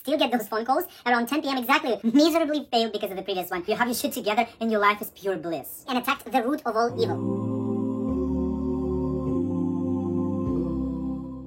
still get those phone calls around 10 p.m. exactly. Miserably failed because of the previous one. You have your shit together and your life is pure bliss. And attacked the root of all evil.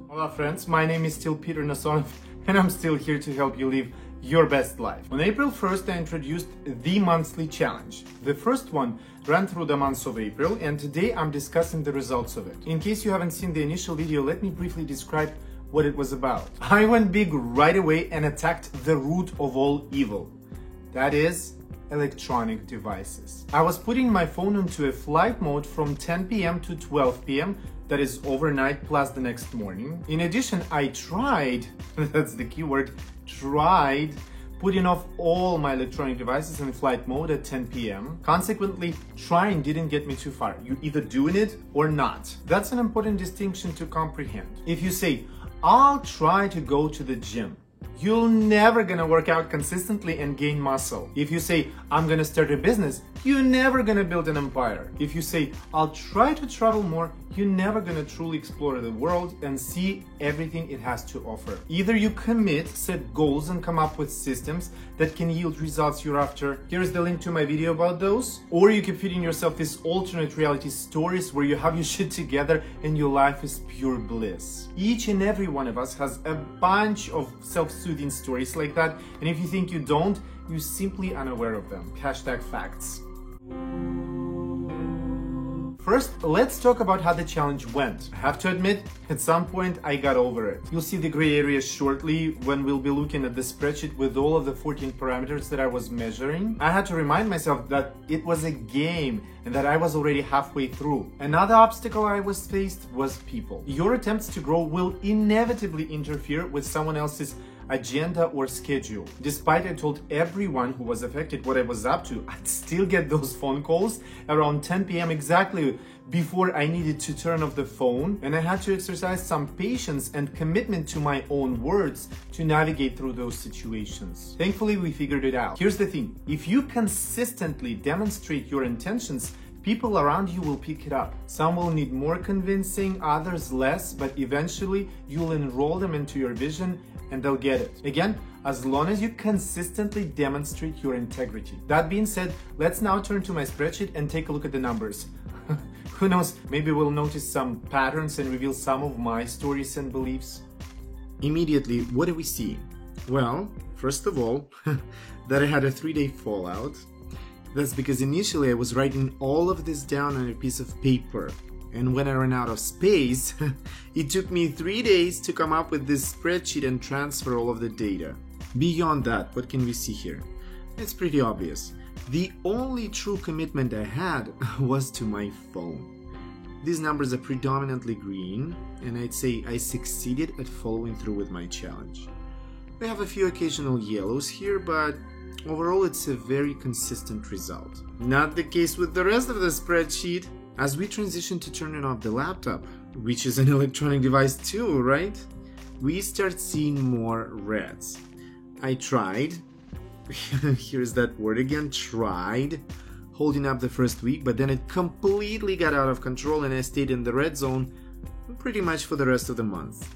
Hola friends, my name is still Peter Nasonov and I'm still here to help you live your best life. On April 1st, I introduced the monthly challenge. The first one ran through the month of April, and today I'm discussing the results of it. In case you haven't seen the initial video, let me briefly describe what it was about. I went big right away and attacked the root of all evil. That is, electronic devices. I was putting my phone into a flight mode from 10 p.m. to 12 p.m. That is overnight plus the next morning. In addition, I tried, that's the key word, tried putting off all my electronic devices in flight mode at 10 p.m. Consequently, trying didn't get me too far. You're either doing it or not. That's an important distinction to comprehend. If you say, I'll try to go to the gym, you're never gonna work out consistently and gain muscle. If you say, I'm gonna start a business, you're never gonna build an empire. If you say, I'll try to travel more, you're never gonna truly explore the world and see everything it has to offer. Either you commit, set goals, and come up with systems that can yield results you're after. Here's the link to my video about those. Or you keep feeding yourself these alternate reality stories where you have your shit together and your life is pure bliss. Each and every one of us has a bunch of self-soothing stories like that, and if you think you don't, you're simply unaware of them. Hashtag facts. First, let's talk about how the challenge went. I have to admit, at some point I got over it. You'll see the gray areas shortly when we'll be looking at the spreadsheet with all of the 14 parameters that I was measuring. I had to remind myself that it was a game and that I was already halfway through. Another obstacle I was faced was people. Your attempts to grow will inevitably interfere with someone else's agenda or schedule. Despite I told everyone who was affected what I was up to, I'd still get those phone calls around 10 p.m. exactly before I needed to turn off the phone, and I had to exercise some patience and commitment to my own words to navigate through those situations. Thankfully, we figured it out. Here's the thing, if you consistently demonstrate your intentions, people around you will pick it up. Some will need more convincing, others less, but eventually you'll enroll them into your vision and they'll get it. Again, as long as you consistently demonstrate your integrity. That being said, let's now turn to my spreadsheet and take a look at the numbers. Who knows, maybe we'll notice some patterns and reveal some of my stories and beliefs. Immediately, what do we see? Well, first of all, that I had a 3-day fallout. That's because initially I was writing all of this down on a piece of paper. And when I ran out of space, it took me 3 days to come up with this spreadsheet and transfer all of the data. Beyond that, what can we see here? It's pretty obvious. The only true commitment I had was to my phone. These numbers are predominantly green, and I'd say I succeeded at following through with my challenge. We have a few occasional yellows here, but overall it's a very consistent result. Not the case with the rest of the spreadsheet. As we transition to turning off the laptop, which is an electronic device too, right? We start seeing more reds. I tried, here's that word again, tried, holding up the first week, but then it completely got out of control and I stayed in the red zone pretty much for the rest of the month.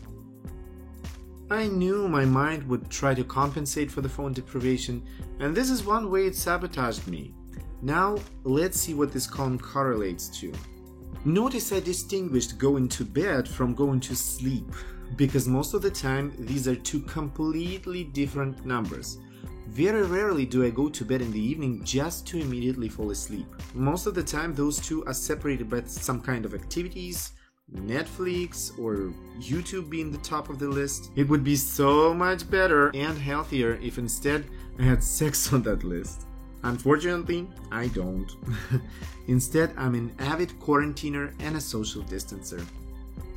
I knew my mind would try to compensate for the phone deprivation, and this is one way it sabotaged me. Now, let's see what this column correlates to. Notice I distinguished going to bed from going to sleep, because most of the time these are two completely different numbers. Very rarely do I go to bed in the evening just to immediately fall asleep. Most of the time those two are separated by some kind of activities, Netflix or YouTube being the top of the list. It would be so much better and healthier if instead I had sex on that list. Unfortunately, I don't. Instead, I'm an avid quarantiner and a social distancer.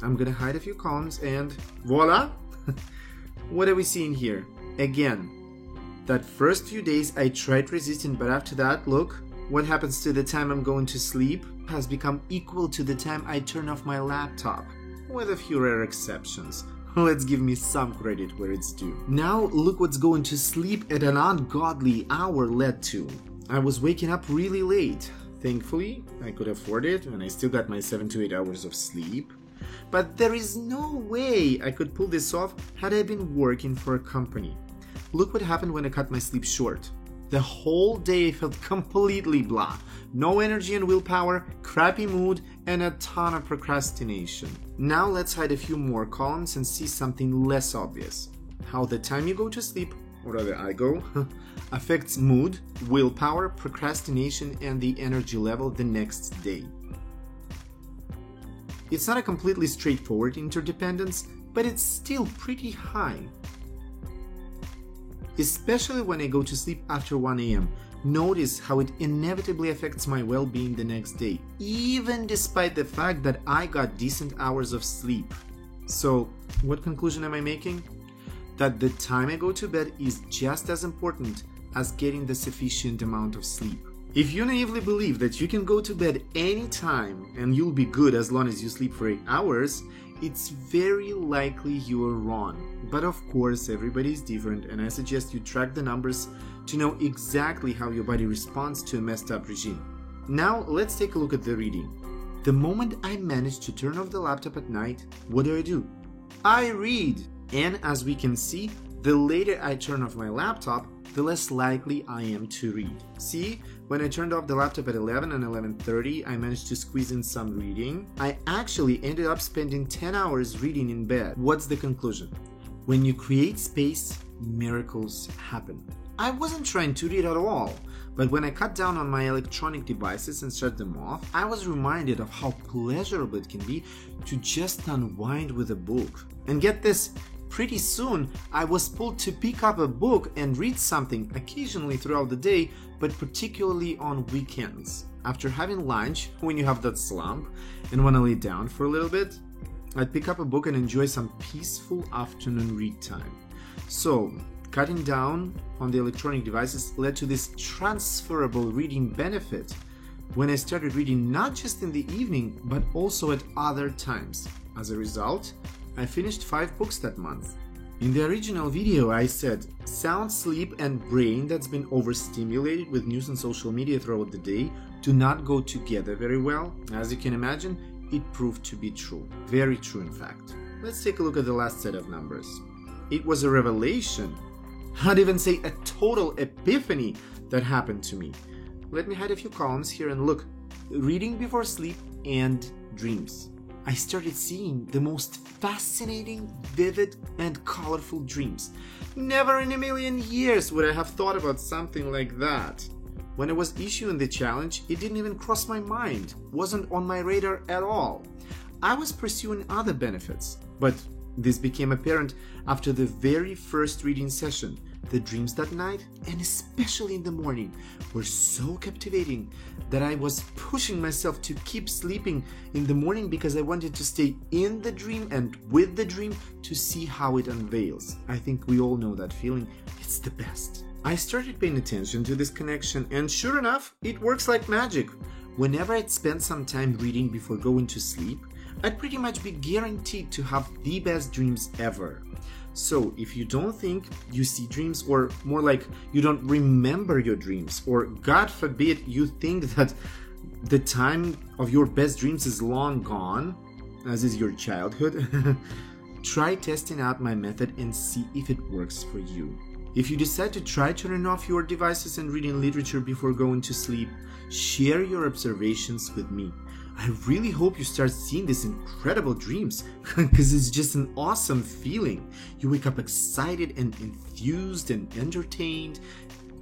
I'm gonna hide a few columns and voila! What are we seeing here? Again, that first few days I tried resisting, but after that, look, what happens to the time I'm going to sleep has become equal to the time I turn off my laptop, with a few rare exceptions. Let's give me some credit where it's due. Now look what's going to sleep at an ungodly hour led to. I was waking up really late. Thankfully, I could afford it and I still got my 7 to 8 hours of sleep. But there is no way I could pull this off had I been working for a company. look what happened when I cut my sleep short. The whole day felt completely blah. No energy and willpower, crappy mood, and a ton of procrastination. Now let's hide a few more columns and see something less obvious. How the time you go to sleep, or rather I go, affects mood, willpower, procrastination, and the energy level the next day. It's not a completely straightforward interdependence, but it's still pretty high. Especially when I go to sleep after 1 a.m. Notice how it inevitably affects my well-being the next day, even despite the fact that I got decent hours of sleep. So, what conclusion am I making? That the time I go to bed is just as important as getting the sufficient amount of sleep. If you naively believe that you can go to bed anytime and you'll be good as long as you sleep for 8 hours, it's very likely you are wrong. But of course, everybody is different, and I suggest you track the numbers to know exactly how your body responds to a messed up regime. Now, let's take a look at the reading. The moment I manage to turn off the laptop at night, what do? I read! And as we can see, the later I turn off my laptop, the less likely I am to read. See, when I turned off the laptop at 11 and 11:30, I managed to squeeze in some reading. I actually ended up spending 10 hours reading in bed. What's the conclusion? When you create space, miracles happen. I wasn't trying to read at all, but when I cut down on my electronic devices and shut them off, I was reminded of how pleasurable it can be to just unwind with a book. And get this, pretty soon, I was pulled to pick up a book and read something occasionally throughout the day, but particularly on weekends. After having lunch, when you have that slump and want to lay down for a little bit, I'd pick up a book and enjoy some peaceful afternoon read time. So, cutting down on the electronic devices led to this transferable reading benefit when I started reading not just in the evening, but also at other times. As a result, I finished 5 books that month. In the original video, I said, sound sleep and brain that's been overstimulated with news and social media throughout the day do not go together very well. As you can imagine, it proved to be true. Very true, in fact. Let's take a look at the last set of numbers. It was a revelation. I'd even say a total epiphany that happened to me. Let me hide a few columns here and look. Reading before sleep and dreams. I started seeing the most fascinating, vivid, and colorful dreams. Never in a million years would I have thought about something like that. When I was issuing the challenge, it didn't even cross my mind, wasn't on my radar at all. I was pursuing other benefits, but this became apparent after the very first reading session. The dreams that night, and especially in the morning, were so captivating that I was pushing myself to keep sleeping in the morning because I wanted to stay in the dream and with the dream to see how it unveils. I think we all know that feeling. It's the best. I started paying attention to this connection, and sure enough, it works like magic. Whenever I'd spend some time reading before going to sleep, I'd pretty much be guaranteed to have the best dreams ever. So if you don't think you see dreams, or more like you don't remember your dreams, or God forbid you think that the time of your best dreams is long gone, as is your childhood, try testing out my method and see if it works for you. If you decide to try turning off your devices and reading literature before going to sleep, share your observations with me. I really hope you start seeing these incredible dreams, because it's just an awesome feeling. You wake up excited and enthused and entertained,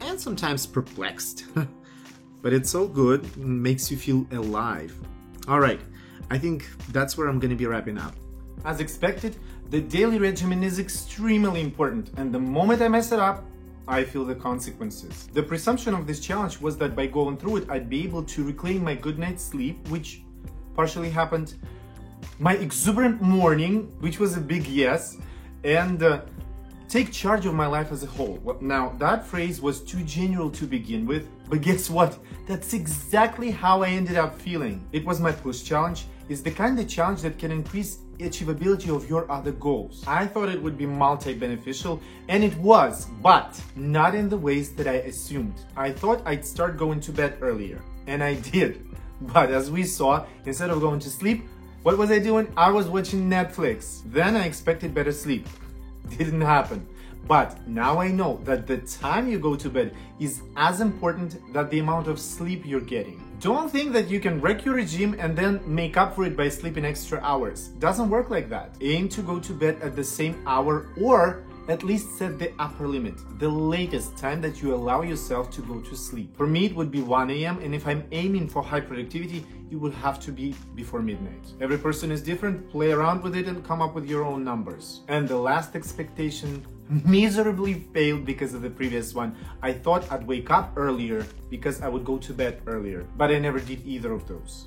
and sometimes perplexed. But it's all good, it makes you feel alive. Alright, I think that's where I'm gonna be wrapping up. As expected, the daily regimen is extremely important, and the moment I mess it up, I feel the consequences. The presumption of this challenge was that by going through it, I'd be able to reclaim my good night's sleep, which partially happened, my exuberant morning, which was a big yes, and take charge of my life as a whole. Well, now, that phrase was too general to begin with, but guess what? That's exactly how I ended up feeling. It was my push challenge. It's the kind of challenge that can increase achievability of your other goals. I thought it would be multi-beneficial, and it was, but not in the ways that I assumed. I thought I'd start going to bed earlier, and I did. But as we saw, instead of going to sleep, what was I doing? I was watching Netflix. Then I expected better sleep. Didn't happen. But now I know that the time you go to bed is as important as the amount of sleep you're getting. Don't think that you can wreck your regime and then make up for it by sleeping extra hours. Doesn't work like that. Aim to go to bed at the same hour, or at least set the upper limit, the latest time that you allow yourself to go to sleep. For me, it would be 1 a.m. and if I'm aiming for high productivity, it would have to be before midnight. Every person is different, play around with it and come up with your own numbers. And the last expectation miserably failed because of the previous one. I thought I'd wake up earlier because I would go to bed earlier, but I never did either of those.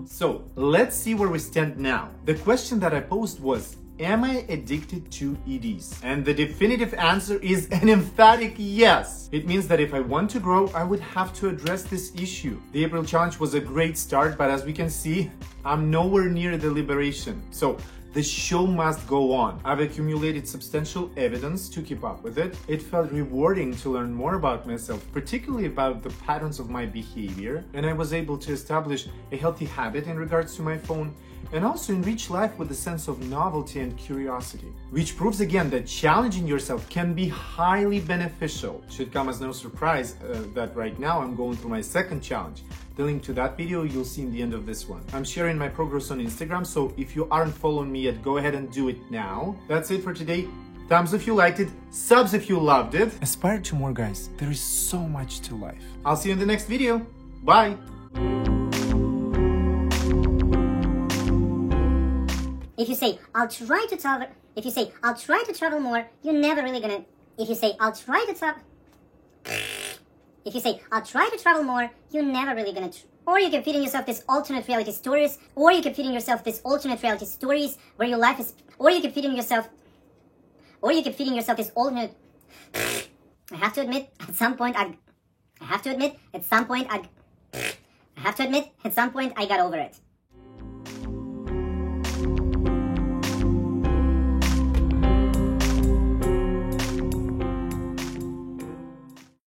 So let's see where we stand now. The question that I posed was, am I addicted to EDs? And the definitive answer is an emphatic yes. It means that if I want to grow, I would have to address this issue. The April challenge was a great start, but as we can see, I'm nowhere near the liberation. So the show must go on. I've accumulated substantial evidence to keep up with it. It felt rewarding to learn more about myself, particularly about the patterns of my behavior, and I was able to establish a healthy habit in regards to my phone, and also enrich life with a sense of novelty and curiosity. Which proves again that challenging yourself can be highly beneficial. Should come as no surprise that right now I'm going through my second challenge. The link to that video you'll see in the end of this one. I'm sharing my progress on Instagram, so if you aren't following me yet, go ahead and do it now. That's it for today. Thumbs if you liked it, subs if you loved it. Aspire to more, guys. There is so much to life. I'll see you in the next video. Bye. If you say, I'll try to travel more, you're never really gonna. If you say, I'll try to travel more, you're never really gonna. Or you keep feeding yourself this alternate reality stories, where your life is. Or you keep feeding yourself this alternate. I have to admit, at some point I got over it.